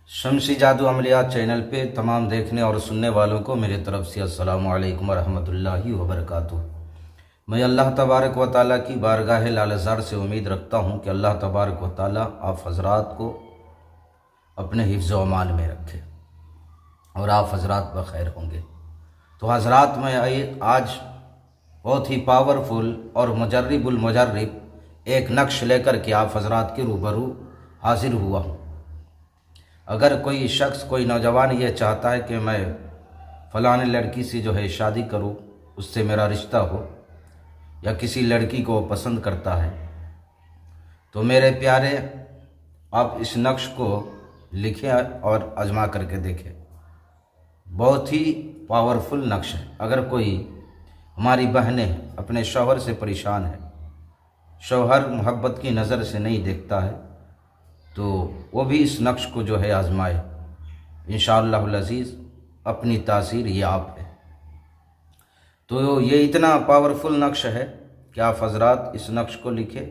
शमसी जादू अमलियात चैनल पे तमाम देखने और सुनने वालों को मेरे तरफ़ से अस्सलामु अलैकुम वरहमतुल्लाहि वबरकातुहू। मैं अल्लाह तबारक व तआला की बारगाह लालज़ार से उम्मीद रखता हूँ कि अल्लाह तबारक व तआला आप हज़रात को अपने हिफ्ज़ व अमान में रखे और आप हज़रात बखैर होंगे। तो हज़रात मैं आज बहुत ही पावरफुल और मुजर्रिबुल मुजर्रिब एक नक्श लेकर के आप हज़रात के रूबरू हाजिर हुआ हूँ। अगर कोई शख्स, कोई नौजवान ये चाहता है कि मैं फ़लाने लड़की से जो है शादी करूं, उससे मेरा रिश्ता हो, या किसी लड़की को पसंद करता है, तो मेरे प्यारे आप इस नक्श को लिखें और आजमा करके देखें। बहुत ही पावरफुल नक्श है। अगर कोई हमारी बहनें अपने शौहर से परेशान है, शौहर मोहब्बत की नज़र से नहीं देखता है, तो वो भी इस नक्श को जो है आजमाए। इंशाअल्लाहुल अज़ीज़ अपनी तासीर ये आप है। तो ये इतना पावरफुल नक्श है कि आप हज़रात इस नक्श को लिखें।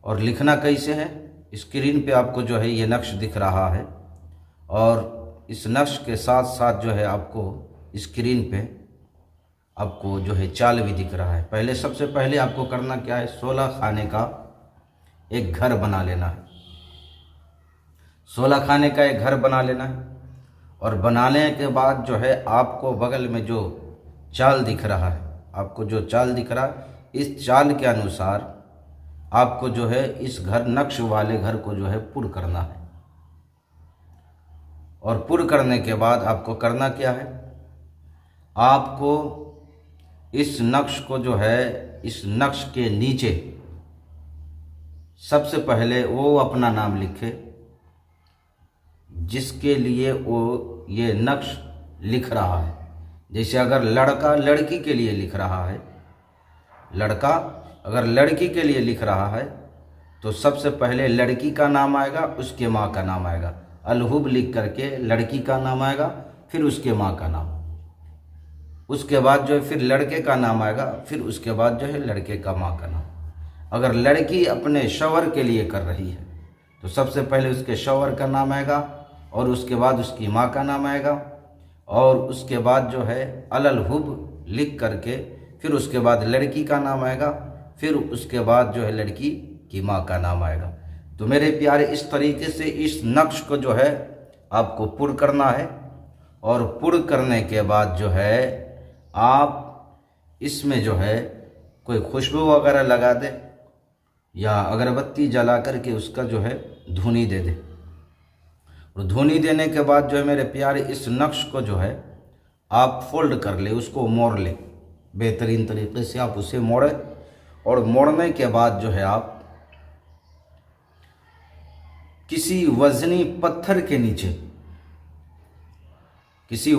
और लिखना कैसे है, स्क्रीन पे आपको जो है ये नक्श दिख रहा है, और इस नक्श के साथ साथ जो है आपको स्क्रीन पे आपको जो है चाल भी दिख रहा है। सबसे पहले आपको करना क्या है, 16 खाने का एक घर बना लेना है। 16 खाने का एक घर बना लेना है, और बनाने के बाद जो है आपको बगल में जो चाल दिख रहा है, आपको जो चाल दिख रहा है, इस चाल के अनुसार आपको जो है इस घर, नक्श वाले घर को जो है पुर करना है। और पुर करने के बाद आपको करना क्या है, आपको इस नक्श को जो है, इस नक्श के नीचे सबसे पहले वो अपना नाम लिखे जिसके लिए वो ये नक्श लिख रहा है। जैसे अगर लड़का लड़की के लिए लिख रहा है, लड़का अगर लड़की के लिए लिख रहा है, तो सबसे पहले लड़की का नाम आएगा, उसके माँ का नाम आएगा। अलहुब लिख करके लड़की का नाम आएगा, फिर उसके माँ का नाम, उसके बाद जो है फिर लड़के का नाम आएगा, फिर उसके बाद जो है लड़के का माँ का नाम। अगर लड़की अपने शौहर के लिए कर रही है, तो सबसे पहले उसके शौहर का नाम आएगा, और उसके बाद उसकी माँ का नाम आएगा, और उसके बाद जो है अलहुब लिख करके फिर उसके बाद लड़की का नाम आएगा, फिर उसके बाद जो है लड़की की माँ का नाम आएगा। तो मेरे प्यारे, इस तरीके से इस नक्श को जो है आपको पुर करना है। और पुर करने के बाद जो है आप इसमें जो है कोई खुशबू वगैरह लगा दे, या अगरबत्ती जला करके उसका जो है धुनी दे दे। और धुनी देने के बाद जो है मेरे प्यारे, इस नक्श को जो है आप फोल्ड कर ले, उसको मोड़ ले। बेहतरीन तरीके से आप उसे मोड़े, और मोड़ने के बाद जो है आप किसी वजनी पत्थर के नीचे, किसी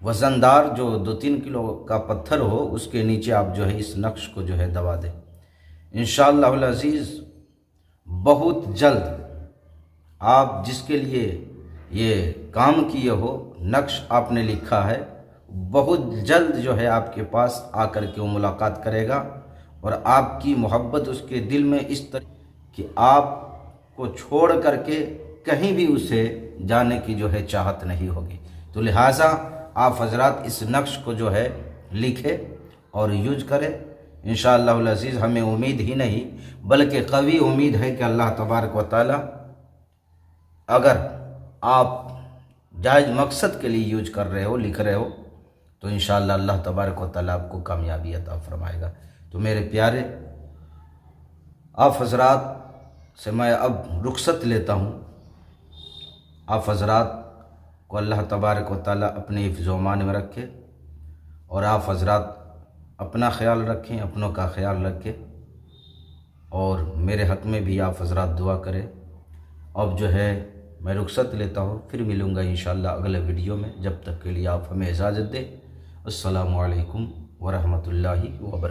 वजनदार जो 2-3 किलो का पत्थर हो, उसके नीचे आप जो है इस नक्श को जो है दबा दें। इंशाअल्लाहुल अज़ीज़ बहुत जल्द आप जिसके लिए ये काम किए हो, नक्श आपने लिखा है, बहुत जल्द जो है आपके पास आकर के वो मुलाकात करेगा, और आपकी मोहब्बत उसके दिल में इस तरह कि आपको छोड़ करके कहीं भी उसे जाने की जो है चाहत नहीं होगी। तो लिहाजा आप हज़रात इस नक्श को जो है लिखें और यूज करें। इंशाअल्लाहुल अज़ीज़ हमें उम्मीद ही नहीं बल्कि कवी उम्मीद है कि अल्लाह तबारक व तआला, अगर आप जायज़ मकसद के लिए यूज कर रहे हो, लिख रहे हो, तो इंशाअल्लाह अल्लाह तबारक व तआला आपको कामयाबी अता फरमाएगा। तो मेरे प्यारे, आप हज़रात से मैं अब रुखसत लेता हूँ। आप हज़रात को अल्लाह तबारक व तआला अपने हिफ्ज़ व अमान में रखे, और आप हज़रात अपना ख्याल रखें, अपनों का ख्याल रखें, और मेरे हक़ में भी आप हज़रात दुआ करें। अब जो है मैं रुखसत लेता हूँ, फिर मिलूँगा इंशाअल्लाह अगले वीडियो में। जब तक के लिए आप हमें इजाज़त दें। अस्सलामु अलैकुम वरहमतुल्लाहि वबरकातुहू।